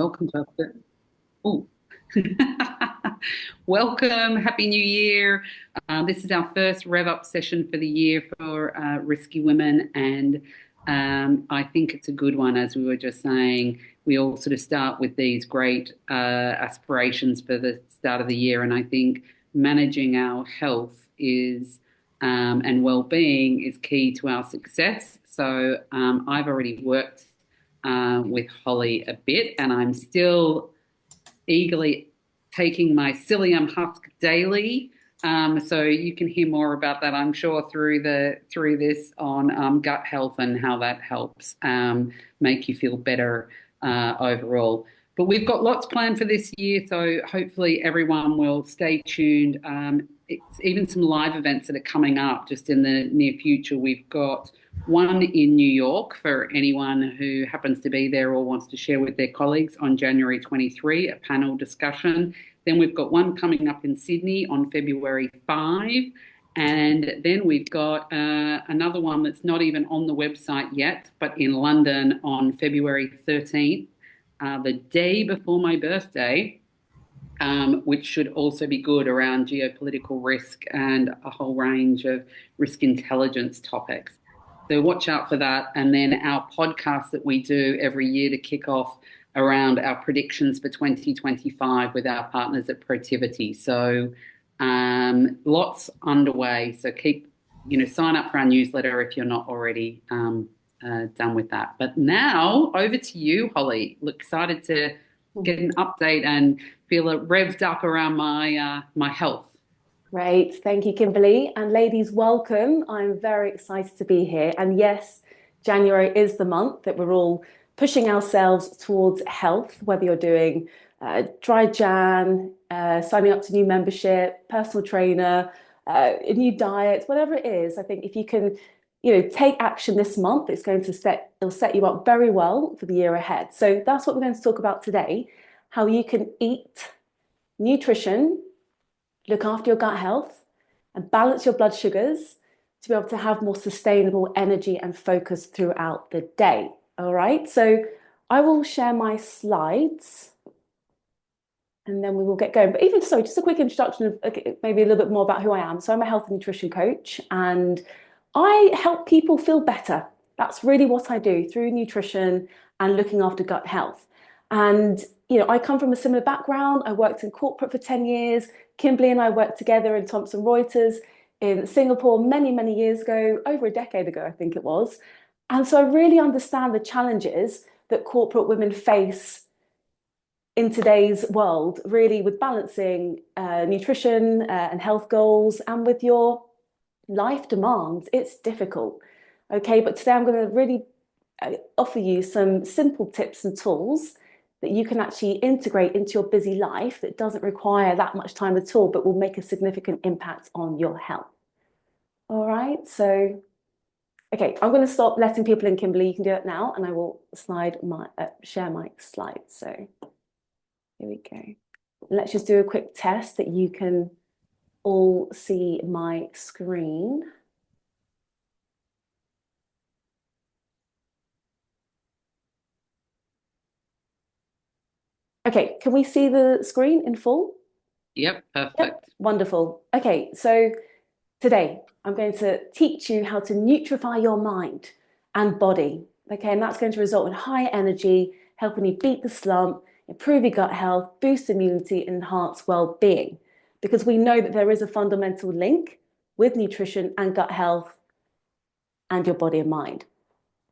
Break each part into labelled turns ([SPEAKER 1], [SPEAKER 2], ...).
[SPEAKER 1] welcome to oh, welcome, happy new year. This is our first rev-up session for the year for risky women, and I think it's a good one. As we were just saying, we all sort of start with these great aspirations for the start of the year, and I think managing our health is and well-being is key to our success. So I've already worked with Holly a bit, and I'm still eagerly taking my psyllium husk daily. So you can hear more about that, I'm sure, through this on gut health and how that helps make you feel better overall. But we've got lots planned for this year, so hopefully everyone will stay tuned. It's even some live events that are coming up just in the near future. We've got one in New York for anyone who happens to be there or wants to share with their colleagues on January 23, a panel discussion. Then we've got one coming up in Sydney on February 5. And then we've got another one that's not even on the website yet, but in London on February 13th, the day before my birthday. Which should also be good around geopolitical risk and a whole range of risk intelligence topics. So watch out for that. And then our podcast that we do every year to kick off around our predictions for 2025 with our partners at Protivity. So lots underway. So sign up for our newsletter if you're not already done with that. But now over to you, Holly. Look, excited to get an update and feel revved up around my health.
[SPEAKER 2] Great. Thank you, Kimberly. And ladies, welcome. I'm very excited to be here. And yes, January is the month that we're all pushing ourselves towards health, whether you're doing dry Jan, signing up to new membership, personal trainer, a new diet, whatever it is. I think if you can, take action this month, it'll set you up very well for the year ahead. So that's what we're going to talk about today, how you can eat, nutrition, look after your gut health, and balance your blood sugars to be able to have more sustainable energy and focus throughout the day. All right, so I will share my slides and then we will get going. But even so, just a quick introduction of maybe a little bit more about who I am. So I'm a health and nutrition coach, and I help people feel better. That's really what I do through nutrition and looking after gut health. And, I come from a similar background. I worked in corporate for 10 years. Kimberly and I worked together in Thomson Reuters in Singapore many, many years ago, over a decade ago, I think it was. And so I really understand the challenges that corporate women face in today's world, really with balancing nutrition and health goals and with your life demands. It's difficult. Okay, but today I'm going to really offer you some simple tips and tools that you can actually integrate into your busy life that doesn't require that much time at all, but will make a significant impact on your health. All right, so, okay, I'm going to stop letting people in, Kimberly. You can do it now, and I will share my slides. So here we go. Let's just do a quick test that you can all see my screen. Okay, can we see the screen in full?
[SPEAKER 1] Yep, perfect.
[SPEAKER 2] Yep, wonderful. Okay, so today I'm going to teach you how to nutrify your mind and body. Okay, and that's going to result in higher energy, helping you beat the slump, improve your gut health, boost immunity, and enhance well-being. Because we know that there is a fundamental link with nutrition and gut health and your body and mind.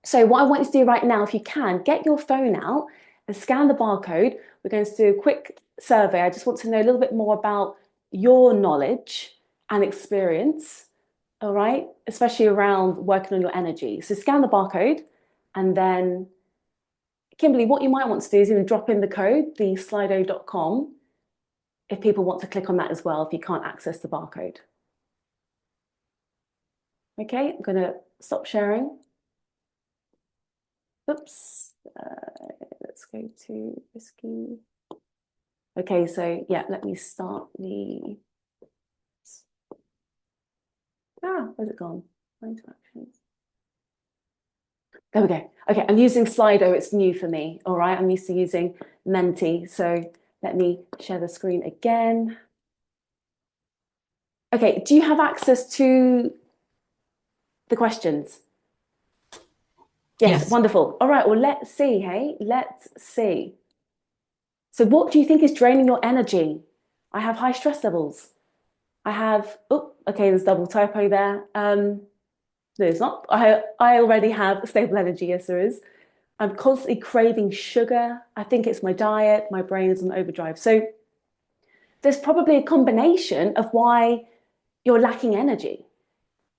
[SPEAKER 2] So what I want you to do right now, if you can, get your phone out and scan the barcode. We're going to do a quick survey. I just want to know a little bit more about your knowledge and experience, all right, especially around working on your energy. So scan the barcode, and then, Kimberly, what you might want to do is even drop in the code, the slido.com, if people want to click on that as well, if you can't access the barcode. Okay, I'm going to stop sharing. Oops, let's go to risky. Okay, so yeah, let me start the, where's it gone? Interactions. There we go. Okay, I'm using Slido, it's new for me, all right? I'm used to using menti. So let me share the screen again. Okay, do you have access to the questions? Yes, wonderful. All right, well, let's see, hey? Let's see. So what do you think is draining your energy? I have high stress levels. I have, oh, okay, there's double typo there. No, it's not. I already have stable energy, yes, there is. I'm constantly craving sugar. I think it's my diet, my brain is on overdrive. So there's probably a combination of why you're lacking energy.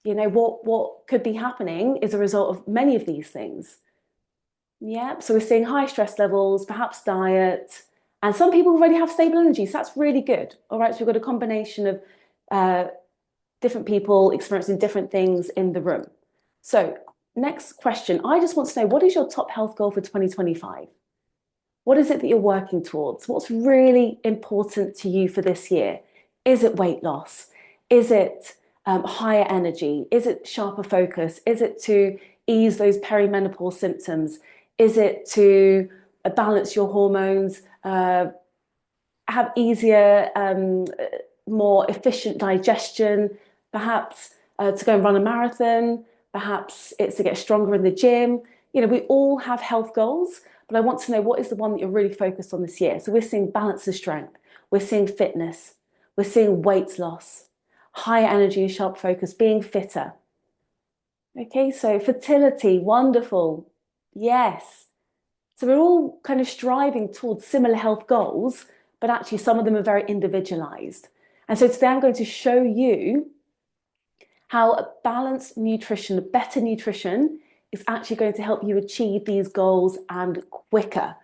[SPEAKER 2] You know, what could be happening is a result of many of these things. Yeah, so we're seeing high stress levels, perhaps diet, and some people already have stable energy, so that's really good. All right, so we've got a combination of different people experiencing different things in the room. So next question, I just want to know, what is your top health goal for 2025? What is it that you're working towards? What's really important to you for this year? Is it weight loss? Is it higher energy? Is it sharper focus? Is it to ease those perimenopause symptoms? Is it to balance your hormones, have easier, more efficient digestion, perhaps to go and run a marathon, perhaps it's to get stronger in the gym. You know, we all have health goals, but I want to know, what is the one that you're really focused on this year? So we're seeing balance and strength, we're seeing fitness, we're seeing weight loss, higher energy and sharp focus, being fitter. Okay, so fertility, wonderful. Yes. So we're all kind of striving towards similar health goals, but actually some of them are very individualized. And so today I'm going to show you how a balanced nutrition, better nutrition, is actually going to help you achieve these goals and quicker.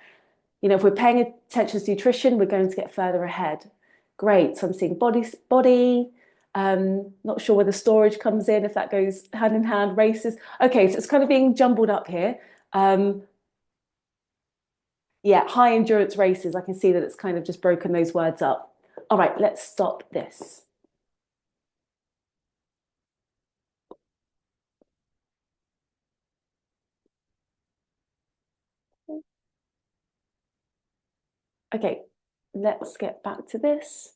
[SPEAKER 2] You know, if we're paying attention to nutrition, we're going to get further ahead. Great. So I'm seeing body. Not sure where the storage comes in, if that goes hand in hand, races. Okay, so it's kind of being jumbled up here. Yeah, high endurance races. I can see that it's kind of just broken those words up. All right, let's stop this. Okay, let's get back to this.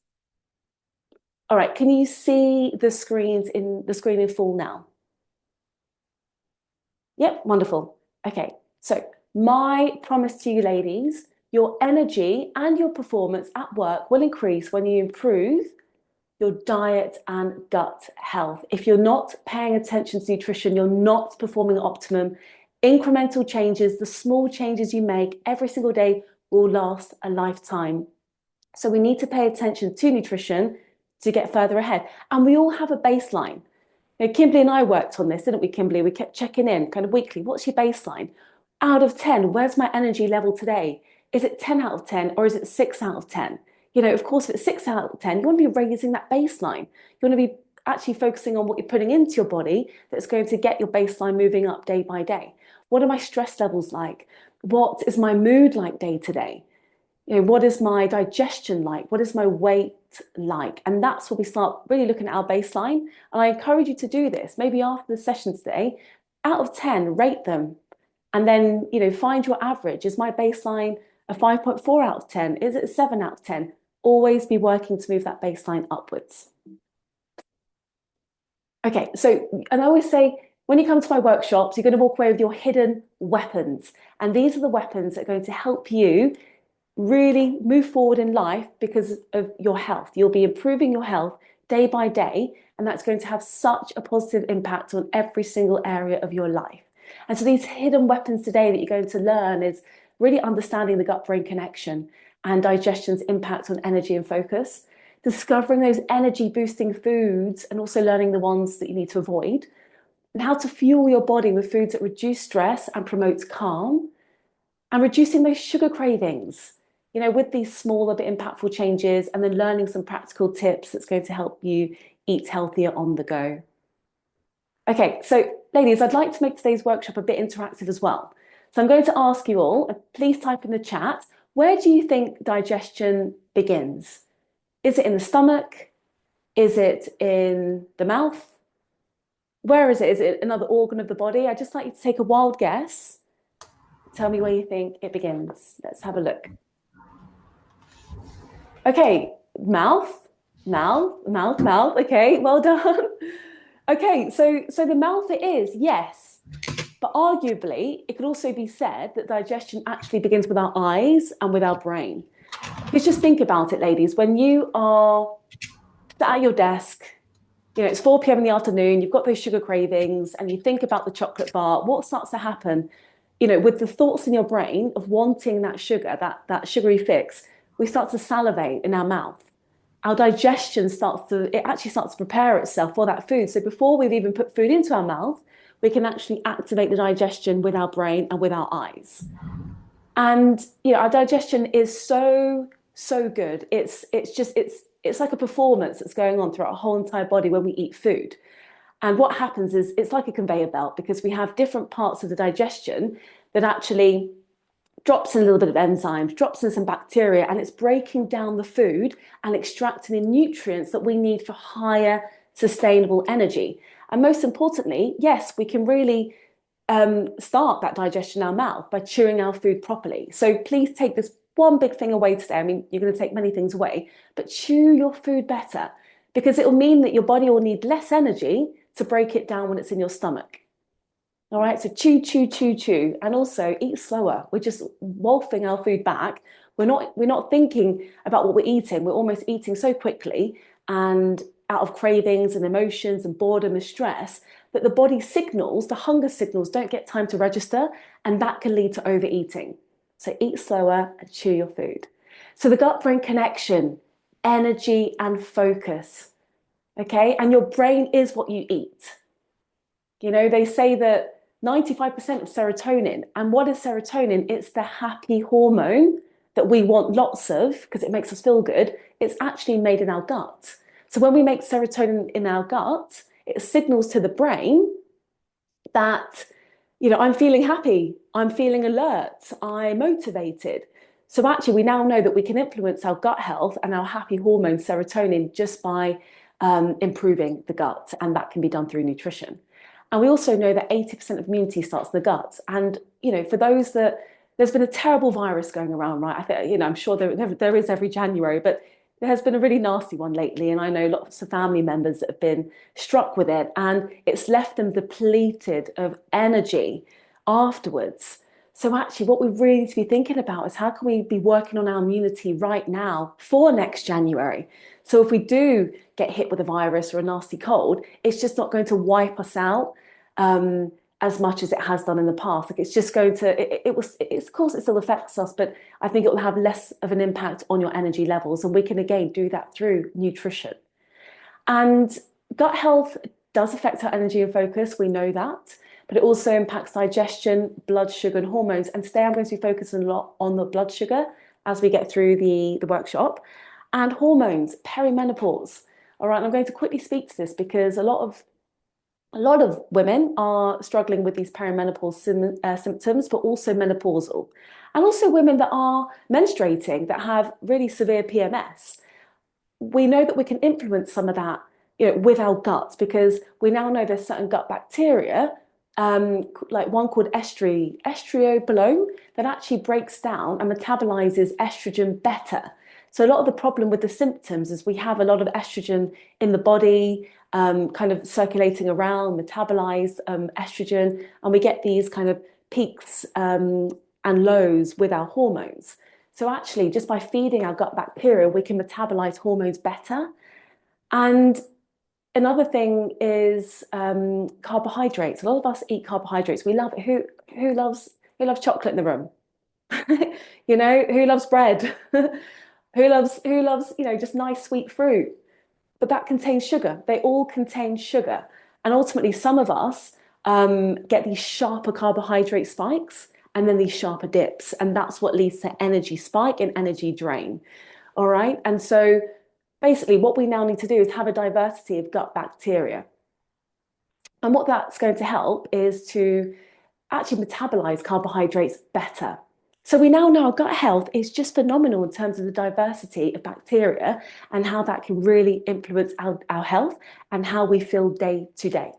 [SPEAKER 2] All right, can you see the screen in full now? Yep, wonderful. Okay, so my promise to you ladies, your energy and your performance at work will increase when you improve your diet and gut health. If you're not paying attention to nutrition, you're not performing at optimum. Incremental changes, the small changes you make every single day will last a lifetime. So we need to pay attention to nutrition to get further ahead. And we all have a baseline. You know, Kimberly and I worked on this, didn't we, Kimberly? We kept checking in kind of weekly. What's your baseline? Out of 10, where's my energy level today? Is it 10 out of 10 or is it 6 out of 10? You know, of course, if it's 6 out of 10, you want to be raising that baseline. You want to be actually focusing on what you're putting into your body that's going to get your baseline moving up day by day. What are my stress levels like? What is my mood like day to day? You know, what is my digestion like? What is my weight like? And that's where we start really looking at our baseline. And I encourage you to do this. Maybe after the session today, out of 10, rate them. And then, you know, find your average. Is my baseline a 5.4 out of 10? Is it a 7 out of 10? Always be working to move that baseline upwards. Okay, so, and I always say, when you come to my workshops, you're going to walk away with your hidden weapons. And these are the weapons that are going to help you really move forward in life because of your health. You'll be improving your health day by day, and that's going to have such a positive impact on every single area of your life. And so these hidden weapons today that you're going to learn is really understanding the gut-brain connection and digestion's impact on energy and focus, discovering those energy boosting foods and also learning the ones that you need to avoid, and how to fuel your body with foods that reduce stress and promote calm, and reducing those sugar cravings, you know, with these smaller but impactful changes, and then learning some practical tips that's going to help you eat healthier on the go. Okay, so ladies, I'd like to make today's workshop a bit interactive as well. So I'm going to ask you all, please type in the chat, where do you think digestion begins? Is it in the stomach? Is it in the mouth? Where is it? Is it another organ of the body? I'd just like you to take a wild guess. Tell me where you think it begins. Let's have a look. Okay, mouth. Okay, well done. Okay, so the mouth it is, yes. But arguably, it could also be said that digestion actually begins with our eyes and with our brain. Because just think about it, ladies, when you are sat at your desk, it's 4 p.m. in the afternoon, you've got those sugar cravings, and you think about the chocolate bar, what starts to happen? With the thoughts in your brain of wanting that sugar, that sugary fix, we start to salivate in our mouth. Our digestion actually starts to prepare itself for that food. So before we've even put food into our mouth, we can actually activate the digestion with our brain and with our eyes. And our digestion is so good. It's like a performance that's going on throughout our whole entire body when we eat food. And what happens is it's like a conveyor belt because we have different parts of the digestion that actually drops in a little bit of enzymes, drops in some bacteria, and it's breaking down the food and extracting the nutrients that we need for higher sustainable energy. And most importantly, yes, we can really start that digestion in our mouth by chewing our food properly. So please take this one big thing away today. I mean, you're going to take many things away, but chew your food better because it will mean that your body will need less energy to break it down when it's in your stomach. All right, so chew, chew, chew, chew, and also eat slower. We're just wolfing our food back. We're not thinking about what we're eating. We're almost eating so quickly and out of cravings and emotions and boredom and stress that the body signals, the hunger signals, don't get time to register, and that can lead to overeating. So eat slower and chew your food. So the gut-brain connection, energy and focus. Okay, and your brain is what you eat. They say that 95% of serotonin. And what is serotonin? It's the happy hormone that we want lots of because it makes us feel good. It's actually made in our gut. So when we make serotonin in our gut, it signals to the brain that, I'm feeling happy, I'm feeling alert, I'm motivated. So actually, we now know that we can influence our gut health and our happy hormone serotonin just by improving the gut. And that can be done through nutrition. And we also know that 80% of immunity starts in the gut. And, for those that there's been a terrible virus going around, right? I think, I'm sure there is every January, but there has been a really nasty one lately. And I know lots of family members that have been struck with it. And it's left them depleted of energy afterwards. So actually, what we really need to be thinking about is how can we be working on our immunity right now for next January? So if we do get hit with a virus or a nasty cold, it's just not going to wipe us out as much as it has done in the past. Like it's just going to, of course it still affects us, but I think it will have less of an impact on your energy levels. And we can again do that through nutrition. And gut health does affect our energy and focus. We know that, but it also impacts digestion, blood sugar and hormones. And today I'm going to be focusing a lot on the blood sugar as we get through the workshop. And hormones, perimenopause. All right, and I'm going to quickly speak to this because a lot of women are struggling with these perimenopause symptoms, but also menopausal. And also women that are menstruating, that have really severe PMS. We know that we can influence some of that, with our guts because we now know there's certain gut bacteria, like one called estrobolome, that actually breaks down and metabolizes estrogen better. So a lot of the problem with the symptoms is we have a lot of estrogen in the body, kind of circulating around, metabolized estrogen, and we get these kind of peaks and lows with our hormones. So actually, just by feeding our gut bacteria, we can metabolize hormones better. And another thing is carbohydrates. A lot of us eat carbohydrates. We love it. Who loves chocolate in the room? Who loves bread? Who loves, just nice sweet fruit? But that contains sugar. They all contain sugar. And ultimately, some of us get these sharper carbohydrate spikes and then these sharper dips. And that's what leads to energy spike and energy drain. All right. And so basically, what we now need to do is have a diversity of gut bacteria. And what that's going to help is to actually metabolize carbohydrates better. So we now know our gut health is just phenomenal in terms of the diversity of bacteria and how that can really influence our health and how we feel day to day.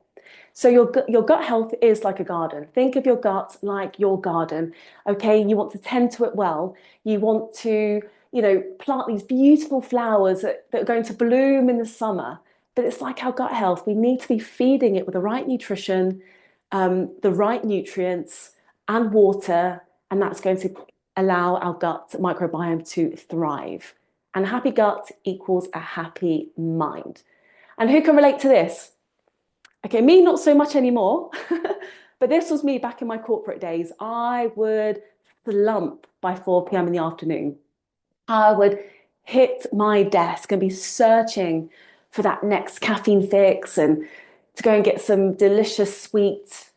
[SPEAKER 2] So your gut health is like a garden. Think of your gut like your garden, okay? You want to tend to it well. You want to, plant these beautiful flowers that are going to bloom in the summer. But it's like our gut health. We need to be feeding it with the right nutrition, the right nutrients and water, and that's going to allow our gut microbiome to thrive. And a happy gut equals a happy mind. And who can relate to this? Okay, me, not so much anymore. But this was me back in my corporate days. I would slump by 4 p.m. in the afternoon. I would hit my desk and be searching for that next caffeine fix and to go and get some delicious sweet,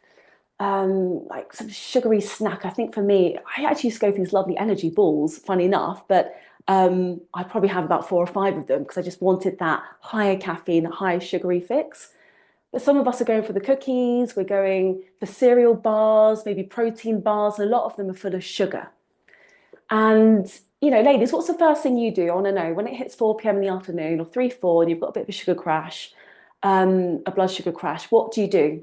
[SPEAKER 2] like some sugary snack. I think for me, I actually used to go for these lovely energy balls, funny enough, but I probably have about 4 or 5 of them because I just wanted that higher caffeine, higher sugary fix. But some of us are going for the cookies, we're going for cereal bars, maybe protein bars, and a lot of them are full of sugar. And, ladies, what's the first thing you do? I want to know when it hits 4 p.m. in the afternoon or 3, 4, and you've got a bit of a sugar crash, a blood sugar crash, what do you do?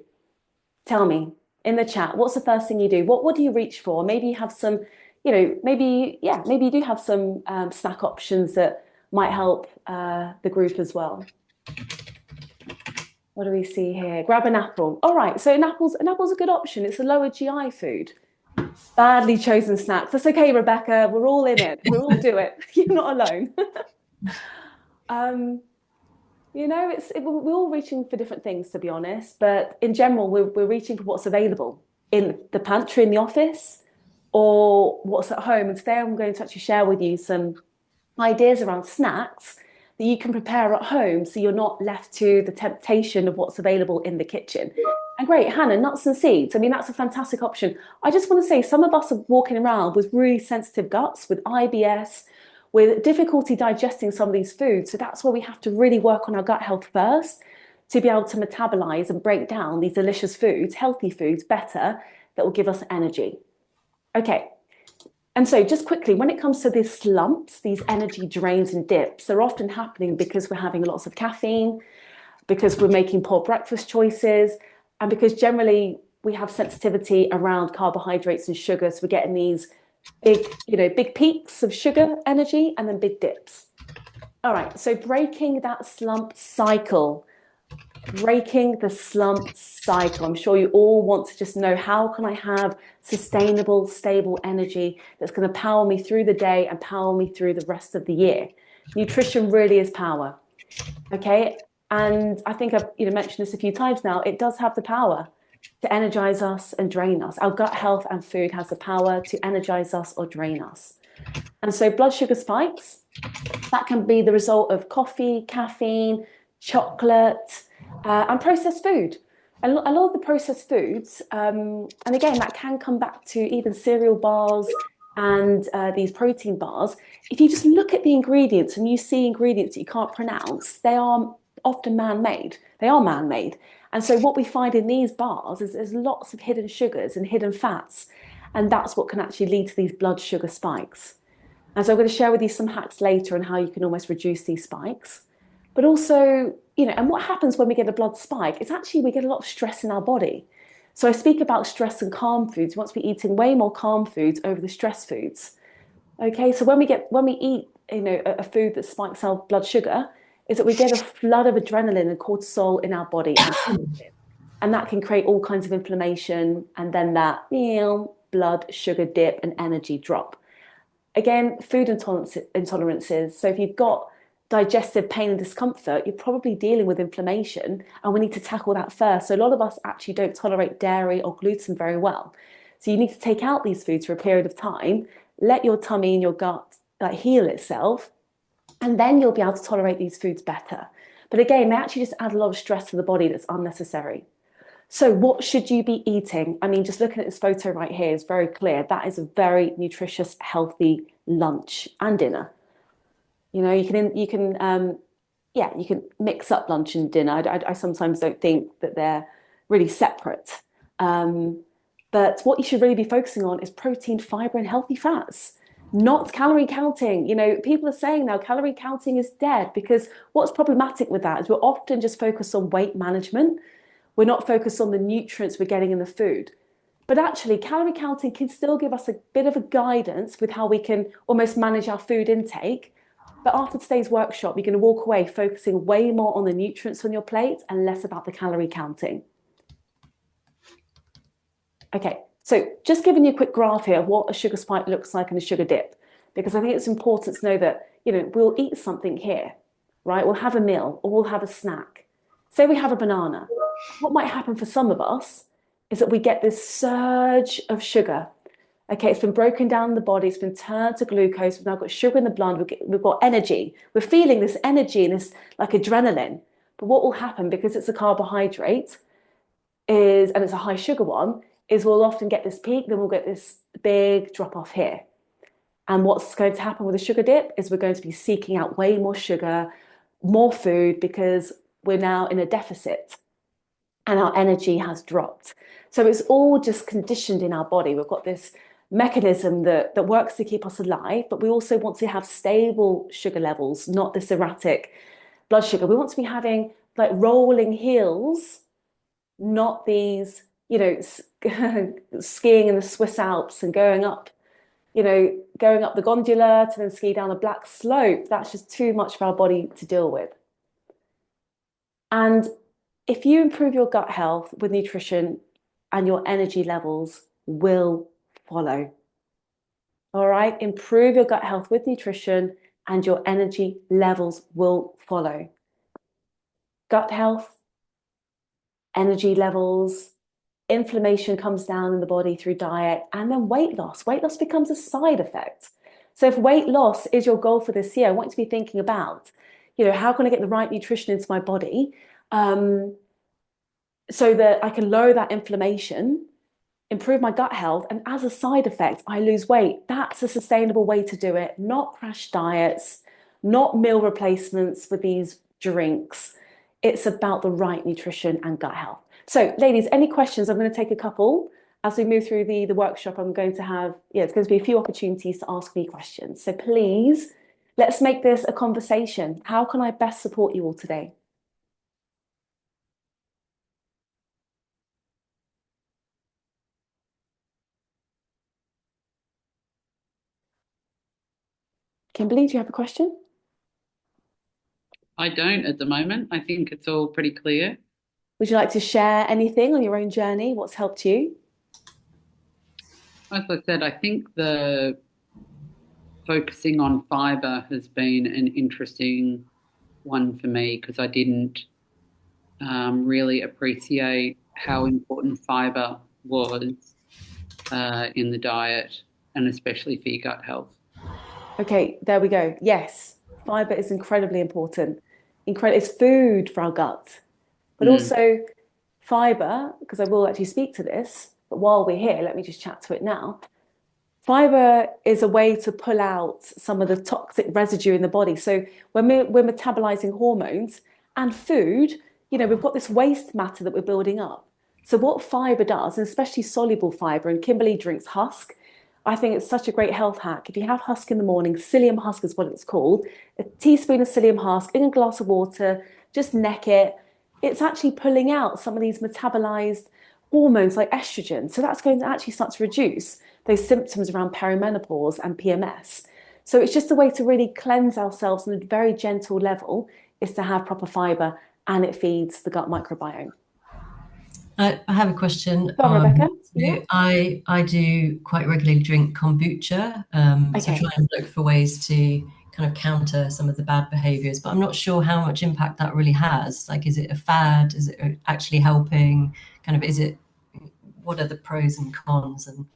[SPEAKER 2] Tell me in the chat, what's the first thing you do? What do you reach for? Maybe you have some, maybe you do have some snack options that might help the group as well. What do we see here? Grab an apple. All right, so an apple's a good option. It's a lower GI food. Badly chosen snacks. That's okay, Rebecca. We're all in it. We'll all do it. You're not alone. We're all reaching for different things, to be honest. But in general, we're reaching for what's available in the pantry in the office or what's at home. And today I'm going to actually share with you some ideas around snacks that you can prepare at home so you're not left to the temptation of what's available in the kitchen. And great, Hannah, nuts and seeds. I mean, that's a fantastic option. I just want to say some of us are walking around with really sensitive guts, with IBS, with difficulty digesting some of these foods. So that's why we have to really work on our gut health first to be able to metabolize and break down these delicious foods, healthy foods, better, that will give us energy. Okay. And so just quickly, when it comes to these slumps, these energy drains and dips, they're often happening because we're having lots of caffeine, because we're making poor breakfast choices, and because generally we have sensitivity around carbohydrates and sugar. So we're getting these big peaks of sugar energy and then big dips. All right, so breaking that slump cycle. Breaking the slump cycle. I'm sure you all want to just know, how can I have sustainable, stable energy that's going to power me through the day and power me through the rest of the year? Nutrition really is power. Okay. And I think I've mentioned this a few times now. It does have the power to energize us and drain us. Our gut health and food has the power to energize us or drain us. And so blood sugar spikes, that can be the result of coffee, caffeine, chocolate, and processed food. And a lot of the processed foods, and again, that can come back to even cereal bars and these protein bars. If you just look at the ingredients and you see ingredients that you can't pronounce, they are often man-made. They are man-made. And so what we find in these bars is there's lots of hidden sugars and hidden fats. And that's what can actually lead to these blood sugar spikes. And so I'm going to share with you some hacks later on how you can almost reduce these spikes. But also, and what happens when we get a blood spike is actually we get a lot of stress in our body. So I speak about stress and calm foods. We want to be eating way more calm foods over the stress foods. Okay, so when we eat, a food that spikes our blood sugar, is that we get a flood of adrenaline and cortisol in our body. And that can create all kinds of inflammation and then that blood sugar dip and energy drop. Again, food intolerances. So if you've got digestive pain and discomfort, you're probably dealing with inflammation, and we need to tackle that first. So a lot of us actually don't tolerate dairy or gluten very well. So you need to take out these foods for a period of time, let your tummy and your gut heal itself, and then you'll be able to tolerate these foods better. But again, they actually just add a lot of stress to the body that's unnecessary. So what should you be eating? I mean, just looking at this photo right here is very clear. That is a very nutritious, healthy lunch and dinner. You can mix up lunch and dinner. I sometimes don't think that they're really separate. But what you should really be focusing on is protein, fiber, and healthy fats, not calorie counting. People are saying now calorie counting is dead, because what's problematic with that is we're often just focused on weight management. We're not focused on the nutrients we're getting in the food. But actually, calorie counting can still give us a bit of a guidance with how we can almost manage our food intake. But after today's workshop, you're going to walk away focusing way more on the nutrients on your plate and less about the calorie counting. Okay, so just giving you a quick graph here of what a sugar spike looks like and a sugar dip, because I think it's important to know that, we'll eat something here, right? We'll have a meal or we'll have a snack. Say we have a banana. What might happen for some of us is that we get this surge of sugar. Okay, it's been broken down in the body, it's been turned to glucose, we've now got sugar in the blood, we've got energy. We're feeling this energy and this like adrenaline. But what will happen, because it's a carbohydrate, and it's a high sugar one, is we'll often get this peak, then we'll get this big drop off here. And what's going to happen with a sugar dip is we're going to be seeking out way more sugar, more food, because we're now in a deficit and our energy has dropped. So it's all just conditioned in our body. We've got this mechanism that works to keep us alive, but we also want to have stable sugar levels, not this erratic blood sugar. We want to be having like rolling hills, not these, skiing in the Swiss Alps and going up the gondola to then ski down a black slope. That's just too much for our body to deal with. And if you improve your gut health with nutrition, and your energy levels will follow. All right, improve your gut health with nutrition and your energy levels will follow. Gut health, energy levels, inflammation comes down in the body through diet, and then weight loss. Weight loss becomes a side effect. So if weight loss is your goal for this year, I want you to be thinking about, how can I get the right nutrition into my body so that I can lower that inflammation, improve my gut health, and as a side effect, I lose weight. That's a sustainable way to do it, not crash diets, not meal replacements with these drinks. It's about the right nutrition and gut health. So ladies, any questions? I'm going to take a couple. As we move through the workshop, I'm going to have, it's going to be a few opportunities to ask me questions. So please, let's make this a conversation. How can I best support you all today? Kimberly, do you have a question?
[SPEAKER 1] I don't at the moment. I think it's all pretty clear.
[SPEAKER 2] Would you like to share anything on your own journey? What's helped you?
[SPEAKER 1] As I said, I think the focusing on fiber has been an interesting one for me because I didn't really appreciate how important fiber was in the diet and especially for your gut health.
[SPEAKER 2] Okay, there we go. Yes, fiber is incredibly important. It's food for our gut, but also fiber, because I will actually speak to this, but while we're here, let me just chat to it now. Fiber is a way to pull out some of the toxic residue in the body. So when we're metabolizing hormones and food, we've got this waste matter that we're building up. So what fiber does, and especially soluble fiber, and Kimberly drinks husk, I think it's such a great health hack. If you have husk in the morning, psyllium husk is what it's called, a teaspoon of psyllium husk in a glass of water, just neck it. It's actually pulling out some of these metabolized hormones like estrogen. So that's going to actually start to reduce those symptoms around perimenopause and PMS. So it's just a way to really cleanse ourselves on a very gentle level is to have proper fiber, and it feeds the gut microbiome.
[SPEAKER 3] I have a question.
[SPEAKER 2] Go on, Rebecca.
[SPEAKER 3] Yeah. I do quite regularly drink kombucha, so try and look for ways to kind of counter some of the bad behaviors, but I'm not sure how much impact that really has. Like, is it a fad? Is it actually helping? What are the pros and cons? And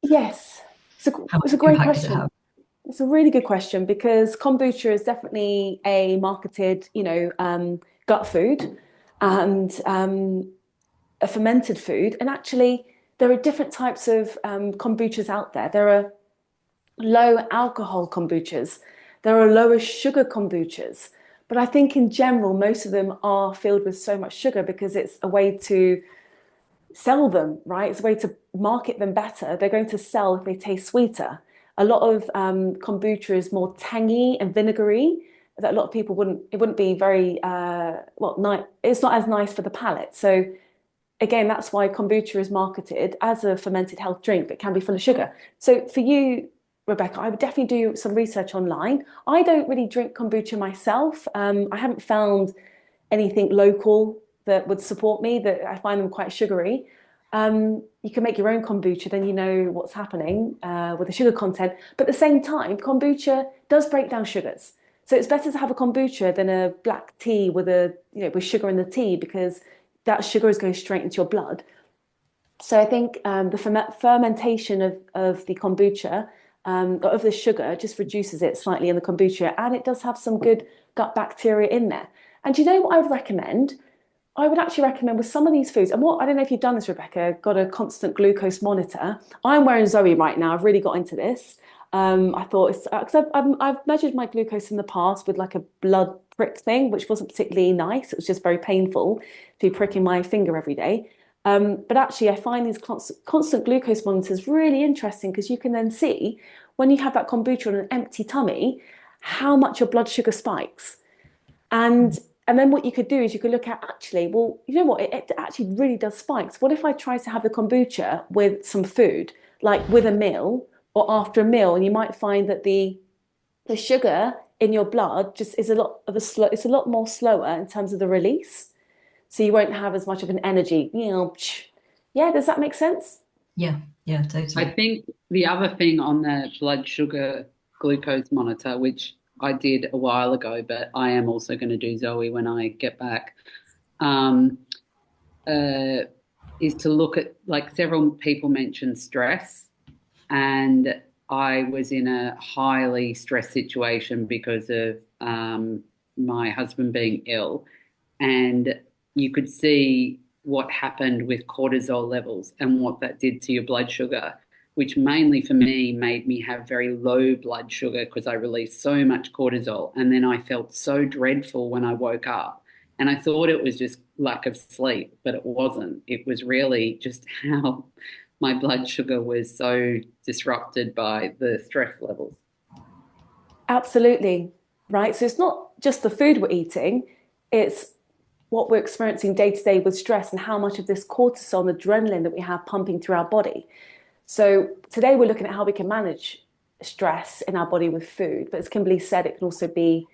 [SPEAKER 2] yes, it's a great question. It's a really good question because kombucha is definitely a marketed, gut food and a fermented food. And actually, there are different types of kombuchas out there. There are low alcohol kombuchas. There are lower sugar kombuchas. But I think in general, most of them are filled with so much sugar because it's a way to sell them, right? It's a way to market them better. They're going to sell if they taste sweeter. A lot of kombucha is more tangy and vinegary. That a lot of people wouldn't be very, nice. It's not as nice for the palate. So again, that's why kombucha is marketed as a fermented health drink, but can be full of sugar. So for you, Rebecca, I would definitely do some research online. I don't really drink kombucha myself. I haven't found anything local that would support me, that I find them quite sugary. You can make your own kombucha, then you know what's happening with the sugar content. But at the same time, kombucha does break down sugars. So it's better to have a kombucha than a black tea with with sugar in the tea, because that sugar is going straight into your blood. So I think the fermentation of the kombucha, of the sugar, just reduces it slightly in the kombucha, and it does have some good gut bacteria in there. And do you know what I would recommend? I would actually recommend with some of these foods, and I don't know if you've done this, Rebecca, got a constant glucose monitor. I'm wearing Zoe right now. I've really got into this. I thought it's because I've measured my glucose in the past with like a blood prick thing, which wasn't particularly nice. It was just very painful to be pricking my finger every day. But actually, I find these constant glucose monitors really interesting, because you can then see when you have that kombucha on an empty tummy how much your blood sugar spikes. And then what you could do is you could look at, actually, well, you know what, it actually really does spike. So what if I try to have the kombucha with some food, like with a meal or after a meal, and you might find that the sugar in your blood just is it's a lot more slower in terms of the release. So you won't have as much of an energy, Yeah, does that make sense?
[SPEAKER 3] Yeah, totally.
[SPEAKER 1] I think the other thing on the blood sugar glucose monitor, which I did a while ago, but I am also going to do, Zoe, when I get back, is to look at, like, several people mentioned stress, and I was in a highly stressed situation because of my husband being ill, and you could see what happened with cortisol levels and what that did to your blood sugar, which mainly for me made me have very low blood sugar because I released so much cortisol. And then I felt so dreadful when I woke up. And I thought it was just lack of sleep, but it wasn't. It was really just how my blood sugar was so disrupted by the stress levels.
[SPEAKER 2] Absolutely. Right. So it's not just the food we're eating, it's what we're experiencing day to day with stress, and how much of this cortisol and adrenaline that we have pumping through our body. So today we're looking at how we can manage stress in our body with food. But as Kimberly said, it can also be,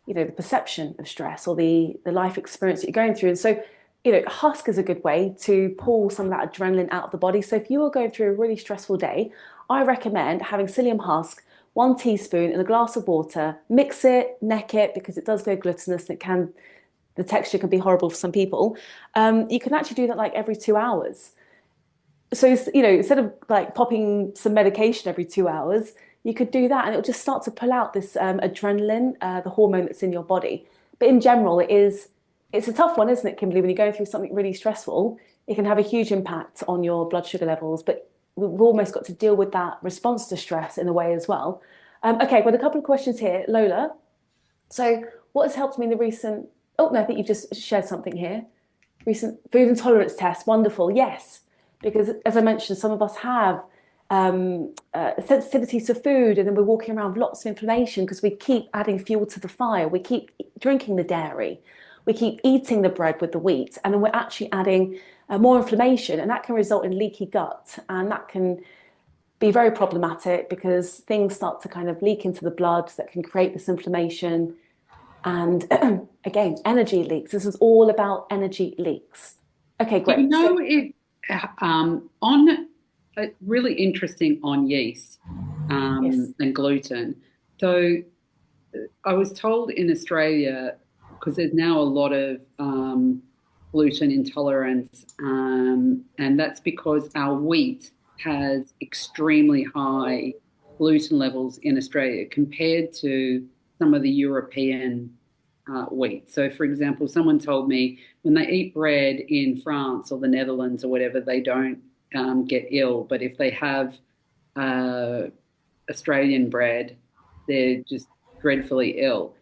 [SPEAKER 2] the perception of stress, or the life experience that you're going through. And so, husk is a good way to pull some of that adrenaline out of the body. So if you are going through a really stressful day, I recommend having psyllium husk, 1 teaspoon in a glass of water, mix it, neck it, because it does go glutinous, and the texture can be horrible for some people. You can actually do that like every 2 hours. So, instead of like popping some medication every 2 hours, you could do that, and it'll just start to pull out this adrenaline, the hormone that's in your body. But in general, it's a tough one, isn't it, Kimberly? When you're going through something really stressful, it can have a huge impact on your blood sugar levels. But we've almost got to deal with that response to stress in a way as well. Okay, well, a couple of questions here. Lola, so what has helped me in the recent... Oh, no, I think you've just shared something here. Recent food intolerance test. Wonderful. Yes. Because as I mentioned, some of us have sensitivities to food, and then we're walking around with lots of inflammation because we keep adding fuel to the fire. We keep drinking the dairy. We keep eating the bread with the wheat, and then we're actually adding more inflammation, and that can result in leaky gut, and that can be very problematic because things start to kind of leak into the blood that can create this inflammation. And again, energy leaks. This is all about energy leaks. Okay, great.
[SPEAKER 1] If really interesting on yeast
[SPEAKER 2] Yes.
[SPEAKER 1] and gluten. So I was told in Australia, because there's now a lot of gluten intolerance, and that's because our wheat has extremely high gluten levels in Australia compared to some of the European wheat. So, for example, someone told me when they eat bread in France or the Netherlands or whatever, they don't get ill. But if they have Australian bread, they're just dreadfully ill.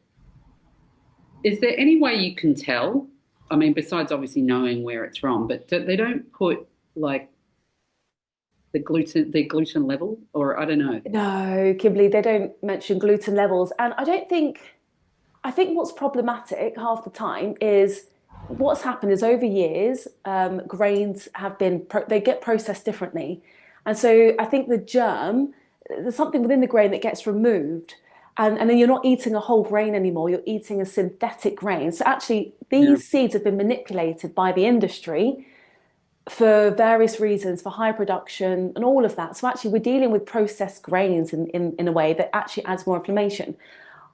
[SPEAKER 1] Is there any way you can tell? I mean, besides obviously knowing where it's from, but they don't put like the gluten level, or I don't know.
[SPEAKER 2] No, Kimberly, they don't mention gluten levels. And I think what's problematic half the time is what's happened is over years, grains have been, they get processed differently. And so I think the germ, there's something within the grain that gets removed. And then you're not eating a whole grain anymore, you're eating a synthetic grain. So actually,
[SPEAKER 1] Yeah.
[SPEAKER 2] these seeds have been manipulated by the industry for various reasons, for high production and all of that. So actually, we're dealing with processed grains in a way that actually adds more inflammation.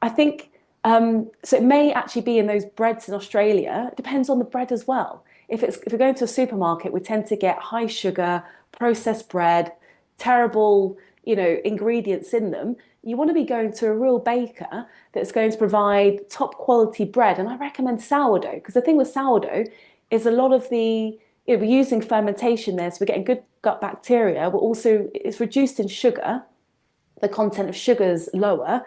[SPEAKER 2] I think so. It may actually be in those breads in Australia. It depends on the bread as well. If we're going to a supermarket, we tend to get high sugar, processed bread, terrible, ingredients in them. You want to be going to a real baker that's going to provide top quality bread. And I recommend sourdough, because the thing with sourdough is a lot of the, we're using fermentation there, so we're getting good gut bacteria. But also, it's reduced in sugar. The content of sugar's lower,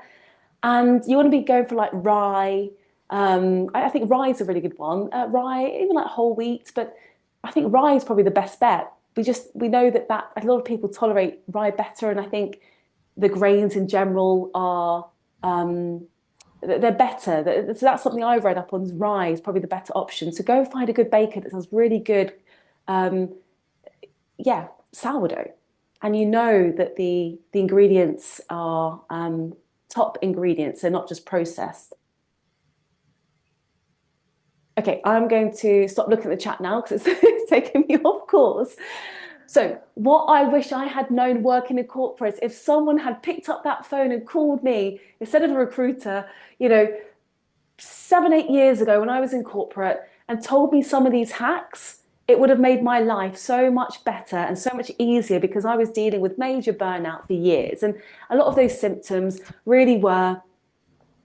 [SPEAKER 2] and you want to be going for like rye. I think rye is a really good one. Rye, even like whole wheat, but I think rye is probably the best bet. We know that a lot of people tolerate rye better, and I think the grains in general are they're better. So that's something I've read up on. Rye is probably the better option. So go find a good baker that does really good, yeah, sourdough, and you know that the ingredients are top ingredients. They're not just processed. Okay, I'm going to stop looking at the chat now because it's taking me off course. So, what I wish I had known working in corporates, if someone had picked up that phone and called me instead of a recruiter, 7, 8 years ago when I was in corporate and told me some of these hacks, it would have made my life so much better and so much easier, because I was dealing with major burnout for years. And a lot of those symptoms really were,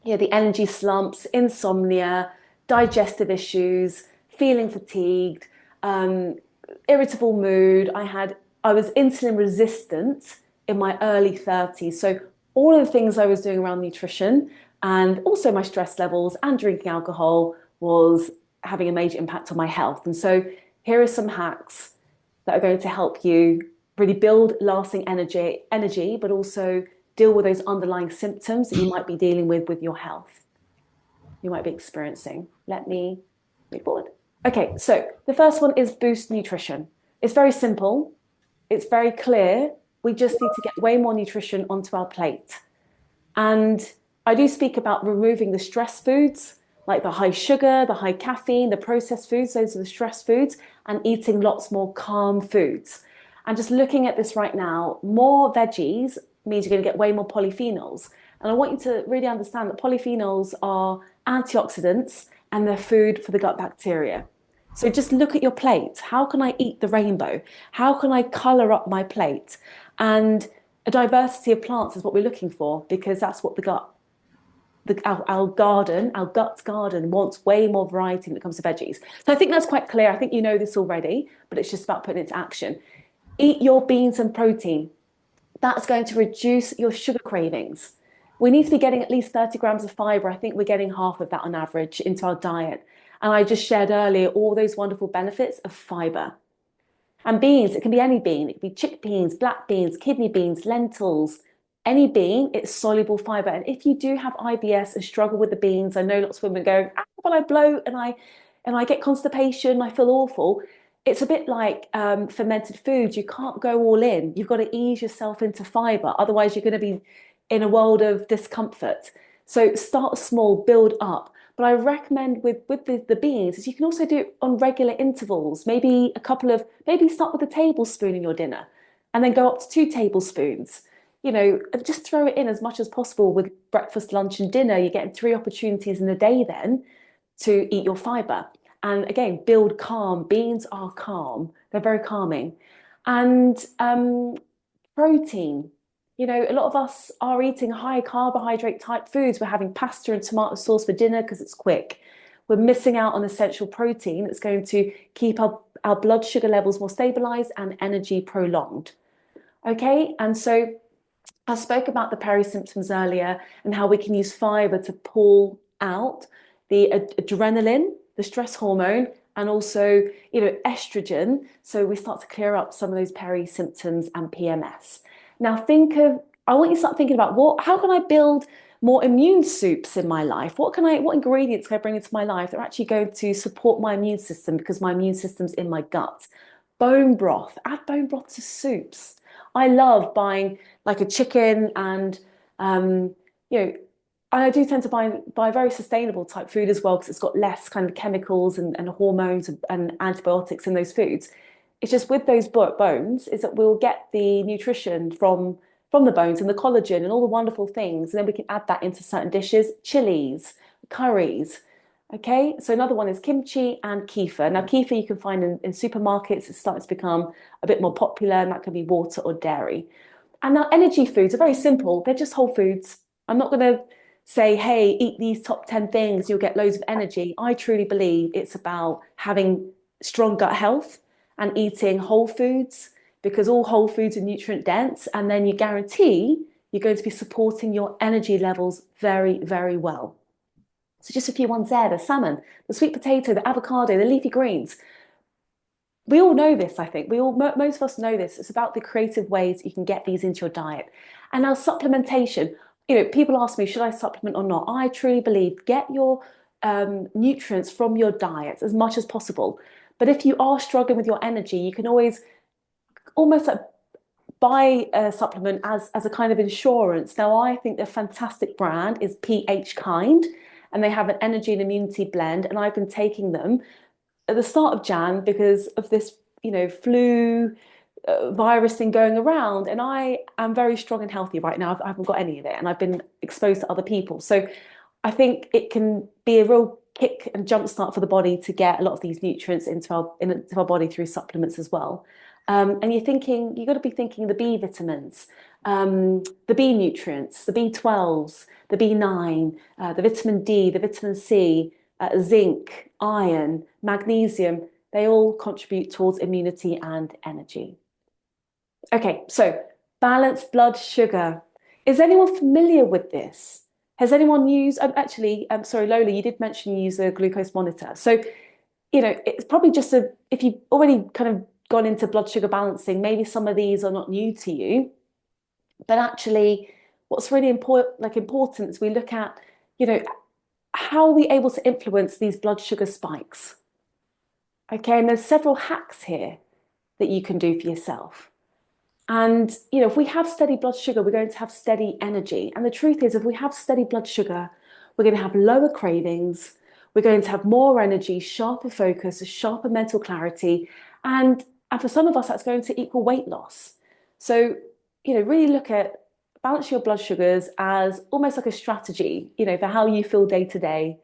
[SPEAKER 2] the energy slumps, insomnia, digestive issues, feeling fatigued, irritable mood. I was insulin resistant in my early 30s. So all of the things I was doing around nutrition and also my stress levels and drinking alcohol was having a major impact on my health. And so here are some hacks that are going to help you really build lasting energy, but also deal with those underlying symptoms that you might be dealing with your health, you might be experiencing. Let me move forward. Okay, so the first one is boost nutrition. It's very simple. It's very clear. We just need to get way more nutrition onto our plate. And I do speak about removing the stress foods, like the high sugar, the high caffeine, the processed foods. Those are the stress foods, and eating lots more calm foods. And just looking at this right now, more veggies means you're going to get way more polyphenols. And I want you to really understand that polyphenols are antioxidants and they're food for the gut bacteria. So just look at your plate. How can I eat the rainbow? How can I color up my plate? And a diversity of plants is what we're looking for, because that's what our gut garden wants, way more variety when it comes to veggies. So I think that's quite clear. I think you know this already, but it's just about putting it into action. Eat your beans and protein. That's going to reduce your sugar cravings. We need to be getting at least 30 grams of fiber. I think we're getting half of that on average into our diet. And I just shared earlier all those wonderful benefits of fiber. And beans, it can be any bean. It can be chickpeas, black beans, kidney beans, lentils, any bean. It's soluble fiber. And if you do have IBS and struggle with the beans, I know lots of women go, but I bloat and I get constipation, I feel awful. It's a bit like fermented foods. You can't go all in. You've got to ease yourself into fiber. Otherwise, you're going to be in a world of discomfort. So start small, build up. But I recommend with the beans is you can also do it on regular intervals. Maybe start with a tablespoon in your dinner and then go up to 2 tablespoons. Just throw it in as much as possible with breakfast, lunch, and dinner. You're getting 3 opportunities in a day then to eat your fiber. And again, build calm. Beans are calm. They're very calming. And protein. A lot of us are eating high carbohydrate type foods. We're having pasta and tomato sauce for dinner because it's quick. We're missing out on essential protein that's going to keep our blood sugar levels more stabilized and energy prolonged. Okay, and so I spoke about the peri-symptoms earlier and how we can use fiber to pull out the adrenaline, the stress hormone, and also, estrogen. So we start to clear up some of those peri-symptoms and PMS. Now I want you to start thinking about how can I build more immune soups in my life? What ingredients can I bring into my life that are actually going to support my immune system because my immune system's in my gut? Bone broth, add bone broth to soups. I love buying like a chicken and, you know, I do tend to buy very sustainable type food as well because it's got less kind of chemicals and hormones and antibiotics in those foods. It's just with those bones is that we'll get the nutrition from the bones and the collagen and all the wonderful things, and then we can add that into certain dishes, chilies, curries. Okay, so another one is kimchi and kefir. Now, kefir you can find in supermarkets. It's starting to become a bit more popular, and that can be water or dairy. And now, energy foods are very simple. They're just whole foods. I'm not going to say, hey, eat these top 10 things, you'll get loads of energy. I truly believe it's about having strong gut health and eating whole foods, because all whole foods are nutrient dense, and then you guarantee you're going to be supporting your energy levels very, very well. So just a few ones there: the salmon, the sweet potato, the avocado, the leafy greens. We all know this, I think. Most of us know this. It's about the creative ways you can get these into your diet. And now supplementation. People ask me, should I supplement or not? I truly believe get your nutrients from your diet as much as possible. But if you are struggling with your energy, you can always almost like buy a supplement as a kind of insurance. Now, I think the fantastic brand is pH Kind, and they have an energy and immunity blend. And I've been taking them at the start of Jan because of this, flu virus thing going around. And I am very strong and healthy right now. I haven't got any of it, and I've been exposed to other people. So I think it can be a real kick and jumpstart for the body to get a lot of these nutrients into our body through supplements as well. And you've got to be thinking the B vitamins, the B nutrients, the B12s, the B9, the vitamin D, the vitamin C, zinc, iron, magnesium. They all contribute towards immunity and energy. Okay, so balanced blood sugar. Is anyone familiar with this? Has anyone used, sorry, Lola, you did mention you use a glucose monitor. So, it's probably just if you've already kind of gone into blood sugar balancing, maybe some of these are not new to you. But actually, what's really important is we look at, how are we able to influence these blood sugar spikes? Okay, and there's several hacks here that you can do for yourself. And, if we have steady blood sugar, we're going to have steady energy. And the truth is, if we have steady blood sugar, we're going to have lower cravings, we're going to have more energy, sharper focus, sharper mental clarity. And for some of us, that's going to equal weight loss. So, really look at balance your blood sugars as almost like a strategy, for how you feel day to day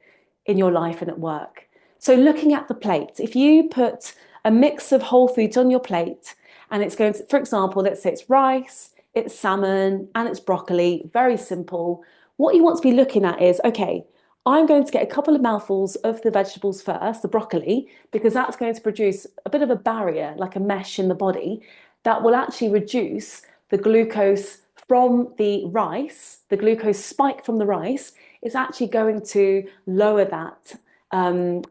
[SPEAKER 2] in your life and at work. So looking at the plate, if you put a mix of whole foods on your plate, and it's going to, for example, let's say it's rice, it's salmon, and it's broccoli, very simple. What you want to be looking at is, okay, I'm going to get a couple of mouthfuls of the vegetables first, the broccoli, because that's going to produce a bit of a barrier, like a mesh in the body, that will actually reduce the glucose from the rice. The glucose spike from the rice is actually going to lower that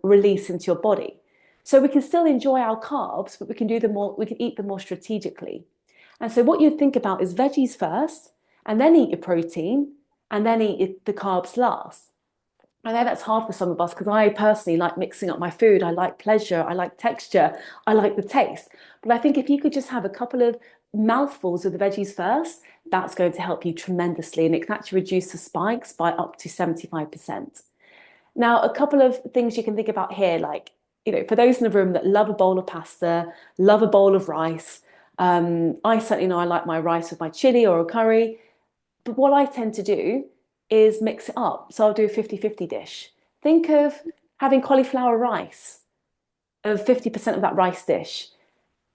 [SPEAKER 2] release into your body. So we can still enjoy our carbs, but we can eat them more strategically. And so what you'd think about is veggies first, and then eat your protein, and then eat the carbs last. I know that's hard for some of us because I personally like mixing up my food. I like pleasure, I like texture, I like the taste. But I think if you could just have a couple of mouthfuls of the veggies first, that's going to help you tremendously, and it can actually reduce the spikes by up to 75%. Now, a couple of things you can think about here, like, for those in the room that love a bowl of pasta, love a bowl of rice, I certainly know I like my rice with my chili or a curry, but what I tend to do is mix it up. So I'll do a 50-50 dish. Think of having cauliflower rice, of 50% of that rice dish.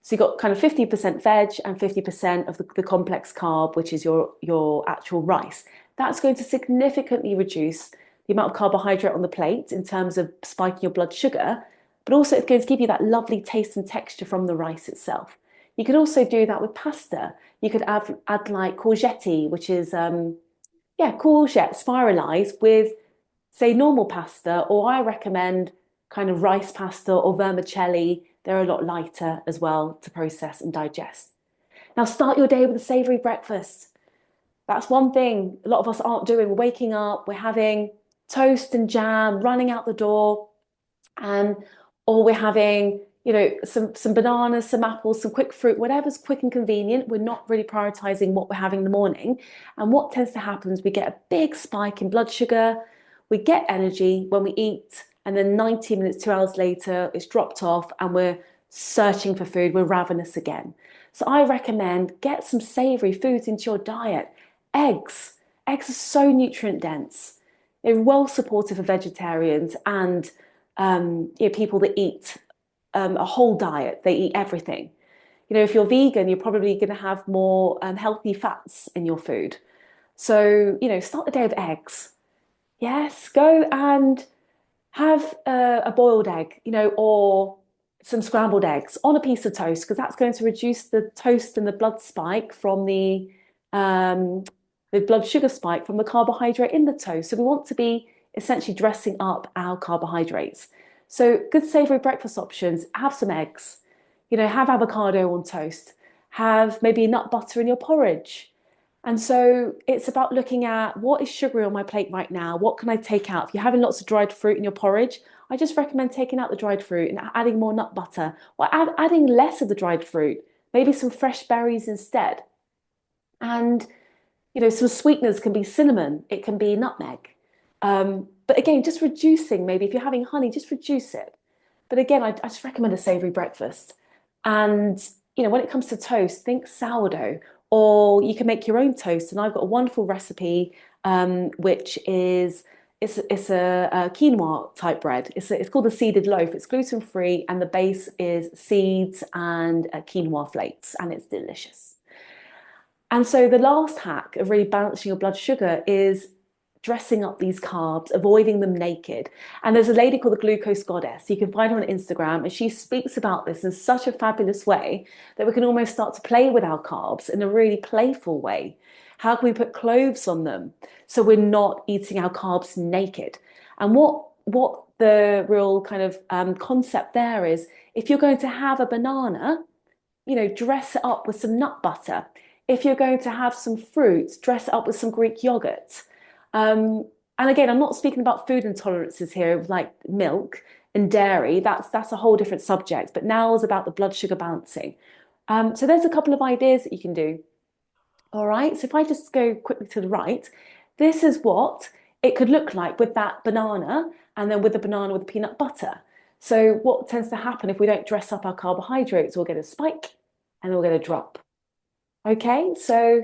[SPEAKER 2] So you've got kind of 50% veg and 50% of the complex carb, which is your actual rice. That's going to significantly reduce the amount of carbohydrate on the plate in terms of spiking your blood sugar, but also it's going to give you that lovely taste and texture from the rice itself. You could also do that with pasta. You could add like courgette, which is, courgette spiralized with, say, normal pasta, or I recommend kind of rice pasta or vermicelli. They're a lot lighter as well to process and digest. Now start your day with a savory breakfast. That's one thing a lot of us aren't doing. We're waking up, we're having toast and jam, running out the door, and or we're having, some bananas, some apples, some quick fruit, whatever's quick and convenient. We're not really prioritizing what we're having in the morning. And what tends to happen is we get a big spike in blood sugar, we get energy when we eat, and then 90 minutes, 2 hours later, it's dropped off and we're searching for food, we're ravenous again. So I recommend get some savory foods into your diet. Eggs. Eggs are so nutrient dense. They're well supportive for vegetarians and people that eat a whole diet. They eat everything. If you're vegan, you're probably going to have more healthy fats in your food. So, start the day with eggs. Yes, go and have a boiled egg, or some scrambled eggs on a piece of toast, because that's going to reduce the toast and the blood spike from the blood sugar spike from the carbohydrate in the toast. So we want to be essentially dressing up our carbohydrates. So good savory breakfast options, have some eggs, have avocado on toast, have maybe nut butter in your porridge. And so it's about looking at what is sugary on my plate right now? What can I take out? If you're having lots of dried fruit in your porridge, I just recommend taking out the dried fruit and adding more nut butter, or adding less of the dried fruit, maybe some fresh berries instead. And some sweeteners can be cinnamon, it can be nutmeg. But again, just reducing, maybe if you're having honey, just reduce it. But again, I just recommend a savory breakfast. And, when it comes to toast, think sourdough, or you can make your own toast. And I've got a wonderful recipe, which is, it's a quinoa type bread. It's called a seeded loaf. It's gluten free, and the base is seeds and quinoa flakes, and it's delicious. And so the last hack of really balancing your blood sugar is dressing up these carbs, avoiding them naked. And there's a lady called the Glucose Goddess. You can find her on Instagram, and she speaks about this in such a fabulous way that we can almost start to play with our carbs in a really playful way. How can we put clothes on them so we're not eating our carbs naked? And what the real kind of concept there is, if you're going to have a banana, dress it up with some nut butter. If you're going to have some fruit, dress it up with some Greek yogurt. And again, I'm not speaking about food intolerances here, like milk and dairy. That's a whole different subject. But now is about the blood sugar balancing. So there's a couple of ideas that you can do. All right. So if I just go quickly to the right, this is what it could look like with that banana, and then with the banana with the peanut butter. So what tends to happen if we don't dress up our carbohydrates, we'll get a spike and then we'll get a drop. Okay, so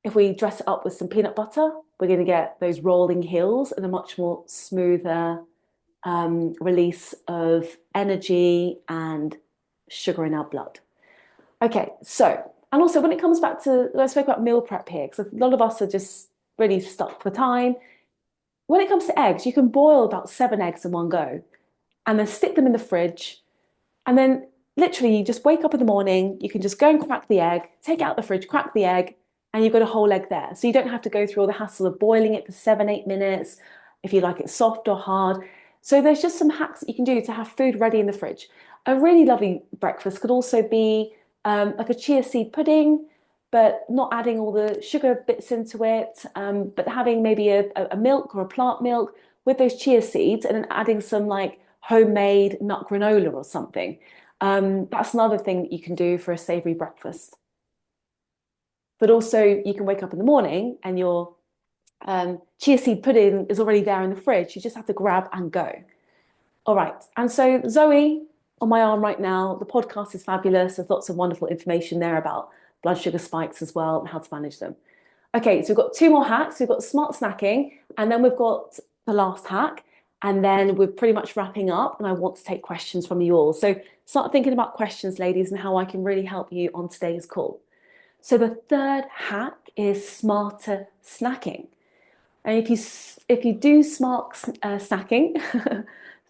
[SPEAKER 2] if we dress it up with some peanut butter, we're going to get those rolling hills and a much more smoother release of energy and sugar in our blood. Okay, so, and also when it comes back to, let's talk about meal prep here, because a lot of us are just really stuck for time. When it comes to eggs, you can boil about 7 eggs in one go and then stick them in the fridge, and then literally, you just wake up in the morning, you can just go and crack the egg, take it out the fridge, crack the egg, and you've got a whole egg there. So you don't have to go through all the hassle of boiling it for 7, 8 minutes, if you like it soft or hard. So there's just some hacks that you can do to have food ready in the fridge. A really lovely breakfast could also be like a chia seed pudding, but not adding all the sugar bits into it, but having maybe a milk or a plant milk with those chia seeds, and then adding some like homemade nut granola or something. That's another thing that you can do for a savory breakfast. But also you can wake up in the morning and your chia seed pudding is already there in the fridge. You just have to grab and go. All right. And so Zoe on my arm right now, the podcast is fabulous. There's lots of wonderful information there about blood sugar spikes as well and how to manage them. Okay, so we've got 2 more hacks. We've got smart snacking, and then we've got the last hack. And then we're pretty much wrapping up, and I want to take questions from you all. So start thinking about questions, ladies, and how I can really help you on today's call. So the third hack is smarter snacking. And if you do smart snacking,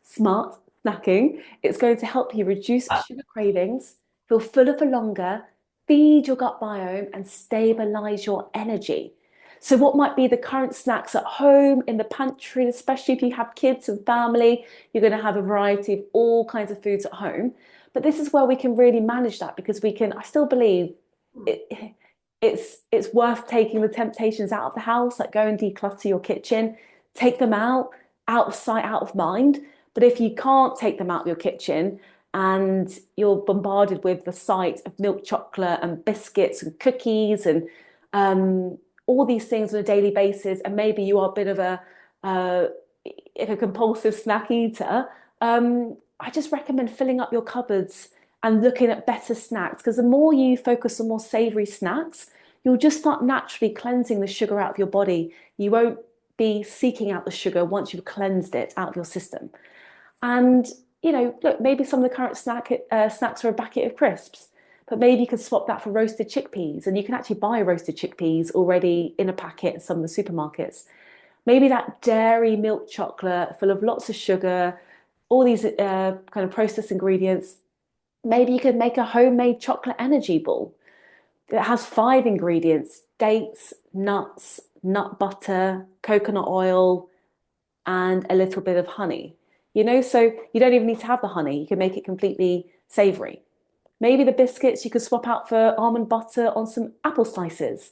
[SPEAKER 2] smart snacking, it's going to help you reduce sugar cravings, feel fuller for longer, feed your gut biome, and stabilize your energy. So what might be the current snacks at home, in the pantry, especially if you have kids and family, you're going to have a variety of all kinds of foods at home. But this is where we can really manage that, because I still believe it's worth taking the temptations out of the house, like go and declutter your kitchen, take them out of sight, out of mind. But if you can't take them out of your kitchen and you're bombarded with the sight of milk chocolate and biscuits and cookies and all these things on a daily basis, and maybe you are a bit of a compulsive snack eater, I just recommend filling up your cupboards and looking at better snacks, because the more you focus on more savory snacks, you'll just start naturally cleansing the sugar out of your body. You won't be seeking out the sugar once you've cleansed it out of your system. And, you know, look, maybe some of the current snacks are a packet of crisps, but maybe you could swap that for roasted chickpeas, and you can actually buy roasted chickpeas already in a packet in some of the supermarkets. Maybe that dairy milk chocolate full of lots of sugar, all these kind of processed ingredients. Maybe you could make a homemade chocolate energy ball that has 5 ingredients: dates, nuts, nut butter, coconut oil, and a little bit of honey. You know, so you don't even need to have the honey. You can make it completely savory. Maybe the biscuits you could swap out for almond butter on some apple slices.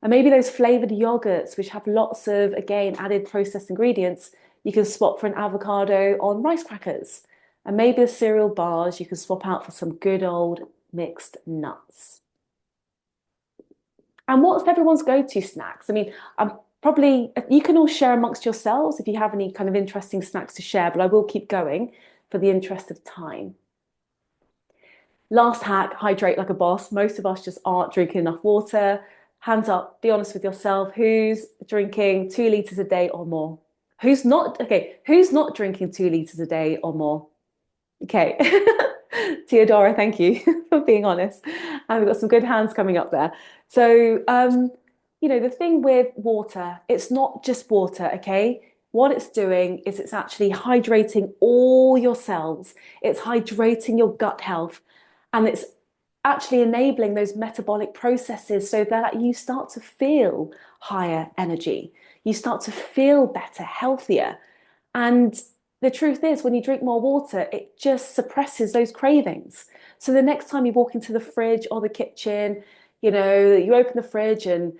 [SPEAKER 2] And maybe those flavored yogurts, which have lots of, again, added processed ingredients, you can swap for an avocado on rice crackers. And maybe the cereal bars you can swap out for some good old mixed nuts. And what's everyone's go-to snacks? I mean, probably you can all share amongst yourselves if you have any kind of interesting snacks to share, but I will keep going for the interest of time. Last hack, hydrate like a boss. Most of us just aren't drinking enough water. Hands up, be honest with yourself. Who's drinking 2 litres a day or more? Who's not? Okay, who's not drinking 2 litres a day or more? Okay, Theodora, thank you for being honest. And we've got some good hands coming up there. So, you know, the thing with water, it's not just water, okay? What it's doing is it's actually hydrating all your cells. It's hydrating your gut health, and it's actually enabling those metabolic processes so that you start to feel higher energy. You start to feel better, healthier. And the truth is, when you drink more water, it just suppresses those cravings. So the next time you walk into the fridge or the kitchen, you know, you open the fridge and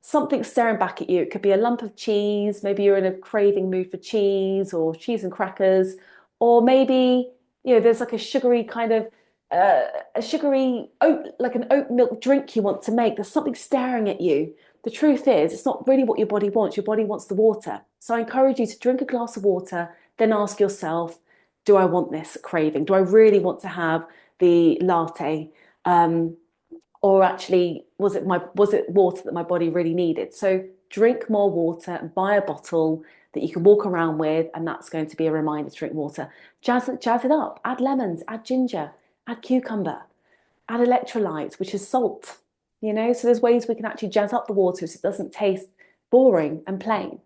[SPEAKER 2] something's staring back at you. It could be a lump of cheese. Maybe you're in a craving mood for cheese or cheese and crackers. Or maybe, you know, there's like a sugary kind of a sugary oat, like an oat milk drink you want to make. There's something staring at you. The truth is, it's not really what your body wants. Your body wants the water. So I encourage you to drink a glass of water, then ask yourself, do I want this craving? Do I really want to have the latte? Or actually, was it water that my body really needed? So drink more water and buy a bottle that you can walk around with, and that's going to be a reminder to drink water. Jazz it up. Add lemons, add ginger, add cucumber, add electrolytes, which is salt. You know, so there's ways we can actually jazz up the water so it doesn't taste boring and plain.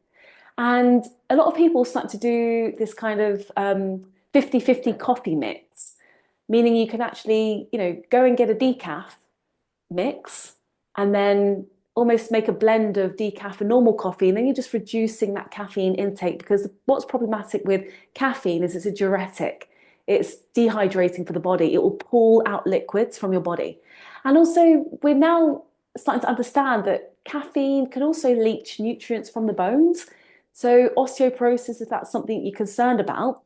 [SPEAKER 2] And a lot of people start to do this kind of 50-50 coffee mix, meaning you can actually, you know, go and get a decaf mix and then almost make a blend of decaf and normal coffee, and then you're just reducing that caffeine intake, because what's problematic with caffeine is it's a diuretic. It's dehydrating for the body. It will pull out liquids from your body. And also, we're now starting to understand that caffeine can also leach nutrients from the bones. So osteoporosis, if that's something you're concerned about,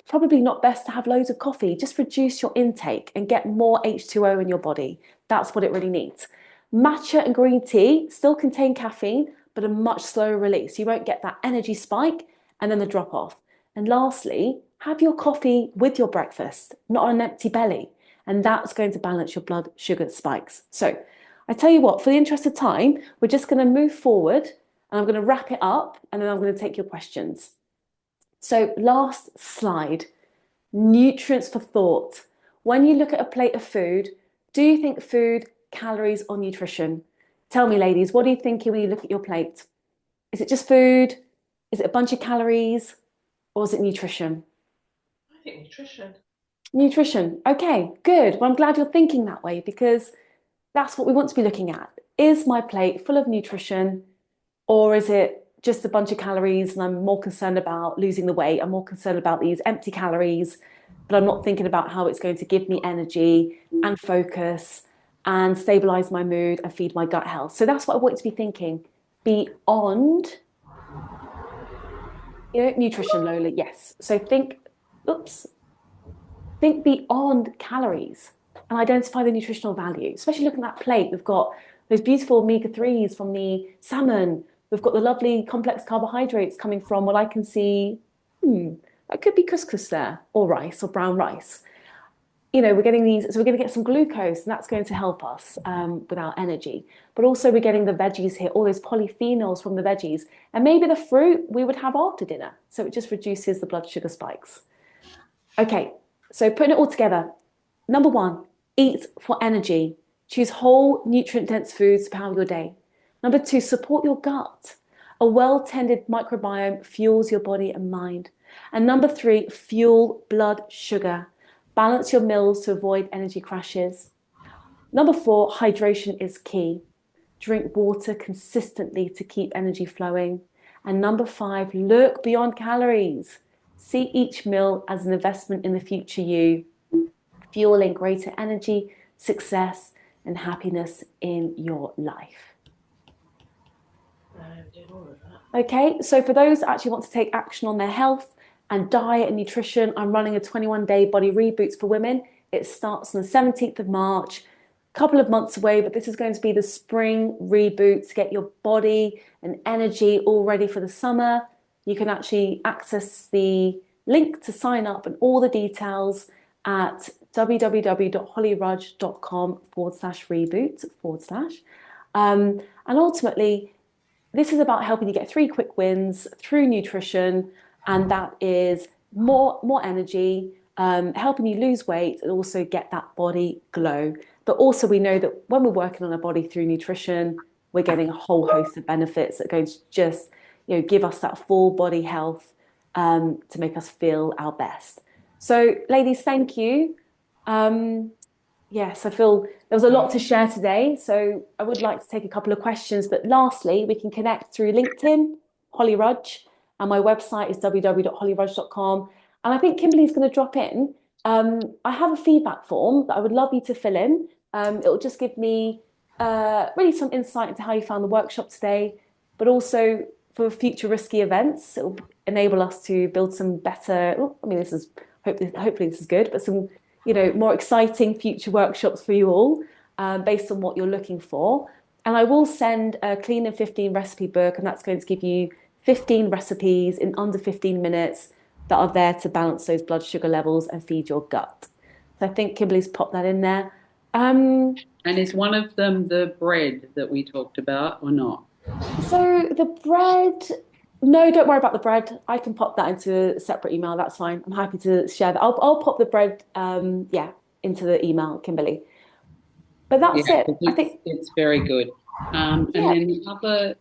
[SPEAKER 2] probably not best to have loads of coffee. Just reduce your intake and get more H2O in your body. That's what it really needs. Matcha and green tea still contain caffeine, but a much slower release. You won't get that energy spike and then the drop off. And lastly, have your coffee with your breakfast, not on an empty belly. And that's going to balance your blood sugar spikes. So I tell you what, for the interest of time, we're just going to move forward and I'm going to wrap it up and then I'm going to take your questions. So last slide, nutrients for thought. When you look at a plate of food, do you think food, calories or nutrition? Tell me, ladies, what are you thinking when you look at your plate? Is it just food? Is it a bunch of calories? Or is it nutrition?
[SPEAKER 4] I think nutrition.
[SPEAKER 2] Nutrition. Okay, good. Well, I'm glad you're thinking that way, because that's what we want to be looking at. Is my plate full of nutrition, or is it just a bunch of calories and I'm more concerned about losing the weight? I'm more concerned about these empty calories, but I'm not thinking about how it's going to give me energy and focus and stabilize my mood and feed my gut health. So that's what I want you to be thinking beyond, nutrition, Lola. Yes. So think beyond calories and identify the nutritional value, especially looking at that plate. We've got those beautiful omega-3s from the salmon. We've got the lovely complex carbohydrates coming from what I can see. That could be couscous there, or rice, or brown rice. We're getting these, so we're going to get some glucose, and that's going to help us with our energy. But also we're getting the veggies here, all those polyphenols from the veggies, and maybe the fruit we would have after dinner. So it just reduces the blood sugar spikes. Okay, so putting it all together. Number 1, eat for energy. Choose whole, nutrient-dense foods to power your day. Number 2, support your gut. A well-tended microbiome fuels your body and mind. And number 3, fuel blood sugar. Balance your meals to avoid energy crashes. Number 4, hydration is key. Drink water consistently to keep energy flowing. And number 5, look beyond calories. See each meal as an investment in the future you, fueling greater energy, success, and happiness in your life. Okay, so for those that actually want to take action on their health and diet and nutrition, I'm running a 21-day body reboots for women. It starts on the 17th of March, a couple of months away, but this is going to be the spring reboot to get your body and energy all ready for the summer. You can actually access the link to sign up and all the details at www.hollyrudge.com/reboot/. And ultimately, this is about helping you get 3 quick wins through nutrition, and that is more energy, helping you lose weight and also get that body glow. But also we know that when we're working on our body through nutrition, we're getting a whole host of benefits that are going to just give us that full body health to make us feel our best. So ladies, thank you. Yes, I feel there was a lot to share today, so I would like to take a couple of questions. But lastly, we can connect through LinkedIn, Holly Rudge, and my website is www.hollyrudge.com. And I think Kimberly's going to drop in. I have a feedback form that I would love you to fill in. It'll just give me really some insight into how you found the workshop today, but also for future risky events. It'll enable us to build some better, hopefully this is good, but some more exciting future workshops for you all based on what you're looking for. And I will send a Clean in 15 recipe book, and that's going to give you 15 recipes in under 15 minutes that are there to balance those blood sugar levels and feed your gut. So I think Kimberly's popped that in there.
[SPEAKER 1] And is one of them the bread that we talked about or not?
[SPEAKER 2] So the bread, no, don't worry about the bread. I can pop that into a separate email. That's fine. I'm happy to share that. I'll pop the bread, into the email, Kimberly. But that's it. I think
[SPEAKER 1] it's very good. And then the other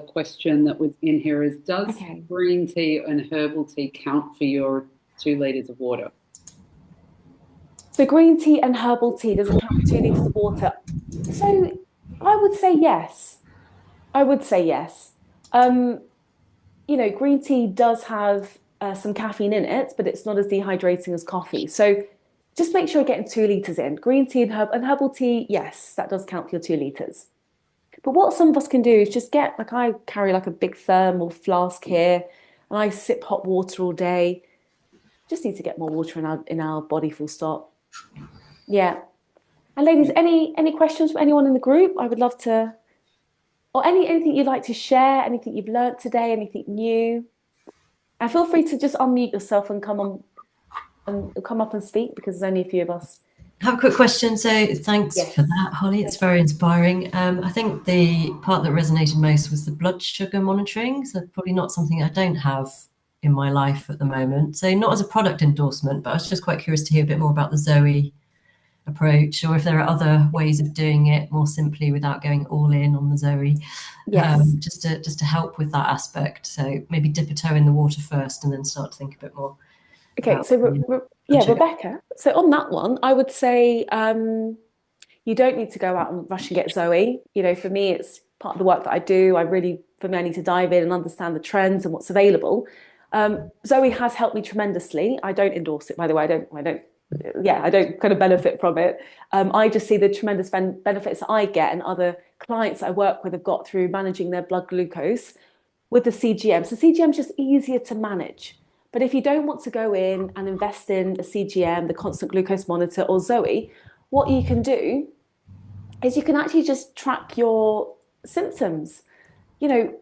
[SPEAKER 1] question that was in here is, does green tea and herbal tea count for your 2 liters of water?
[SPEAKER 2] So green tea and herbal tea doesn't count for 2 liters of water. So I would say yes. Green tea does have some caffeine in it, but it's not as dehydrating as coffee. So just make sure you're getting 2 liters in. Green tea and herbal tea, yes, that does count for your 2 liters. But what some of us can do is just get, I carry a big thermal flask here, and I sip hot water all day. Just need to get more water in our body, full stop. Yeah. And ladies, any questions from anyone in the group? I would love to, or anything you'd like to share, anything you've learned today, anything new. And feel free to just unmute yourself and come up and speak, because there's only a few of us.
[SPEAKER 3] I have a quick question. So thanks for that, Holly. It's very inspiring. I think the part that resonated most was the blood sugar monitoring. So probably not something I don't have in my life at the moment. So not as a product endorsement, but I was just quite curious to hear a bit more about the Zoe approach, or if there are other ways of doing it more simply without going all in on the Zoe.
[SPEAKER 2] Yes.
[SPEAKER 3] Just to help with that aspect. So maybe dip a toe in the water first and then start to think a bit more.
[SPEAKER 2] Okay, so Rebecca, so on that one, I would say you don't need to go out and rush and get Zoe. For me, it's part of the work that I do. I need to dive in and understand the trends and what's available. Zoe has helped me tremendously. I don't endorse it, by the way. I don't yeah, I don't kind of benefit from it. I just see the tremendous benefits that I get and other clients I work with have got through managing their blood glucose with the CGM. So CGM is just easier to manage. But if you don't want to go in and invest in a CGM, the constant glucose monitor, or Zoe, what you can do is you can actually just track your symptoms.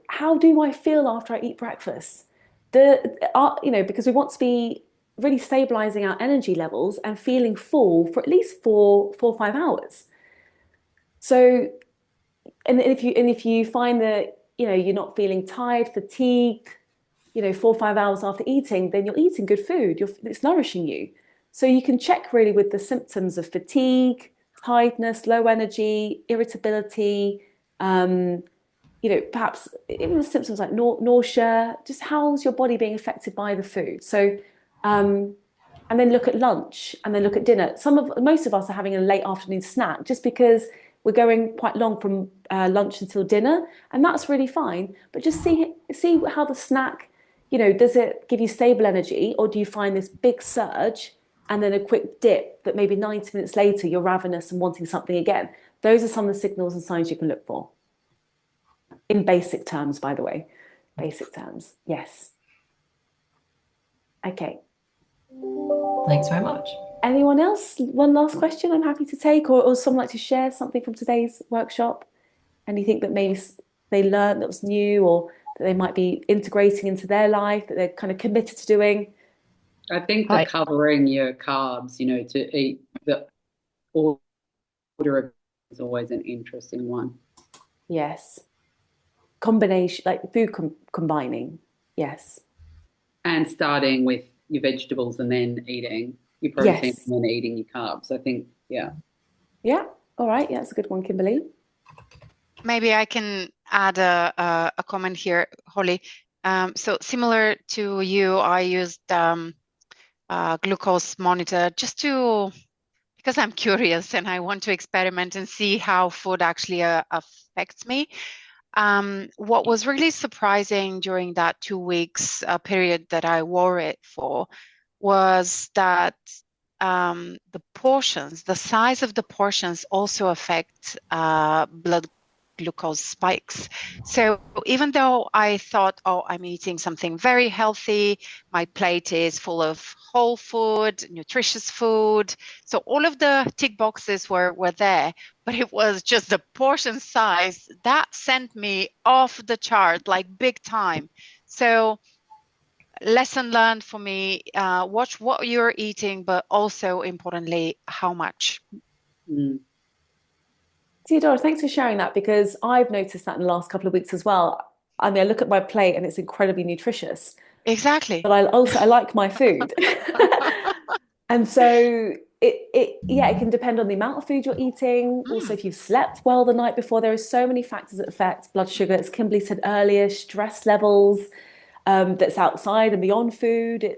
[SPEAKER 2] How do I feel after I eat breakfast? Because we want to be really stabilizing our energy levels and feeling full for at least 4 or 5 hours. So, and if you find that you're not feeling tired, fatigued, 4 or 5 hours after eating, then you're eating good food. It's nourishing you. So you can check really with the symptoms of fatigue, tiredness, low energy, irritability, perhaps even symptoms like nausea, just how's your body being affected by the food. So, and then look at lunch and then look at dinner. Most of us are having a late afternoon snack just because we're going quite long from lunch until dinner, and that's really fine. But just see how the snack, does it give you stable energy, or do you find this big surge and then a quick dip that maybe 90 minutes later you're ravenous and wanting something again? Those are some of the signals and signs you can look for. In basic terms, by the way. Basic terms. Yes. Okay.
[SPEAKER 3] Thanks very much.
[SPEAKER 2] Anyone else? One last question I'm happy to take, or someone like to share something from today's workshop? Anything that maybe they learned that was new, or that they might be integrating into their life, that they're kind of committed to doing?
[SPEAKER 1] I think that covering your carbs, to eat the order of is always an interesting one.
[SPEAKER 2] Yes. Combination, like food combining. Yes.
[SPEAKER 1] And starting with your vegetables and then eating your protein,
[SPEAKER 2] Yes.
[SPEAKER 1] and then eating your carbs. I think, yeah.
[SPEAKER 2] Yeah. All right. Yeah, that's a good one, Kimberly.
[SPEAKER 5] Maybe I can add a comment here, Holly. So similar to you, I used glucose monitor because I'm curious and I want to experiment and see how food actually affects me. What was really surprising during that 2 weeks period that I wore it for was that the size of the portions also affect blood glucose spikes. So even though I thought, oh, I'm eating something very healthy, my plate is full of whole food, nutritious food. So all of the tick boxes were there, but it was just the portion size that sent me off the chart, like big time. So lesson learned for me, watch what you're eating, but also importantly, how much.
[SPEAKER 1] Mm.
[SPEAKER 2] Theodora, thanks for sharing that, because I've noticed that in the last couple of weeks as well. I mean, I look at my plate and it's incredibly nutritious.
[SPEAKER 5] Exactly.
[SPEAKER 2] But I like my food. And so it can depend on the amount of food you're eating. Also, if you've slept well the night before, there are so many factors that affect blood sugar. As Kimberly said earlier, stress levels, that's outside and beyond food.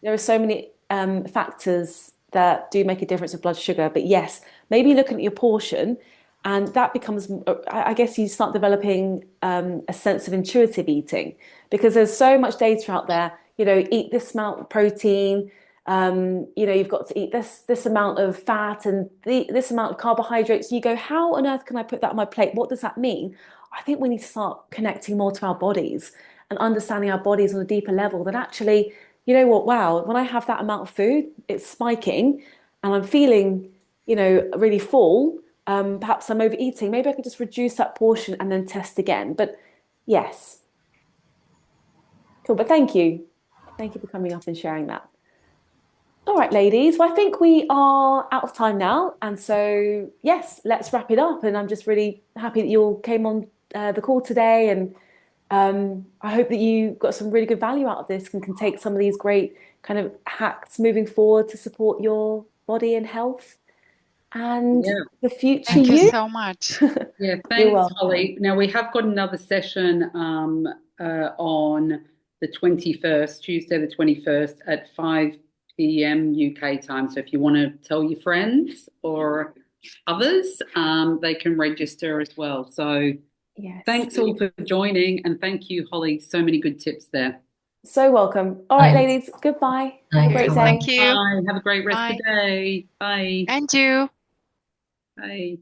[SPEAKER 2] There are so many factors that do make a difference with blood sugar. But yes, maybe looking at your portion, and that becomes, I guess you start developing a sense of intuitive eating, because there's so much data out there, eat this amount of protein, you've got to eat this amount of fat and this amount of carbohydrates. You go, how on earth can I put that on my plate? What does that mean? I think we need to start connecting more to our bodies and understanding our bodies on a deeper level, that actually, you know what, wow, when I have that amount of food, it's spiking and I'm feeling, really full. Perhaps I'm overeating. Maybe I could just reduce that portion and then test again. But yes. Cool. But thank you. Thank you for coming up and sharing that. All right, ladies. Well, I think we are out of time now. And so, yes, let's wrap it up. And I'm just really happy that you all came on the call today. And I hope that you got some really good value out of this and can take some of these great kind of hacks moving forward to support your body and health and the future.
[SPEAKER 5] Thank you so much.
[SPEAKER 1] Yeah, thanks, Holly. Now, we have got another session on the 21st, Tuesday the 21st at 5 p.m. UK time. So if you want to tell your friends or others, they can register as well. So thanks all for joining, and thank you, Holly. So many good tips there.
[SPEAKER 2] So welcome. All right,
[SPEAKER 3] Thanks.
[SPEAKER 2] ladies, goodbye. Have a
[SPEAKER 3] Thanks.
[SPEAKER 2] great
[SPEAKER 3] Bye-bye.
[SPEAKER 2] day.
[SPEAKER 5] Thank you.
[SPEAKER 1] Bye. Have a great rest of
[SPEAKER 5] Bye.
[SPEAKER 1] the day. Bye.
[SPEAKER 5] And you.
[SPEAKER 1] Bye.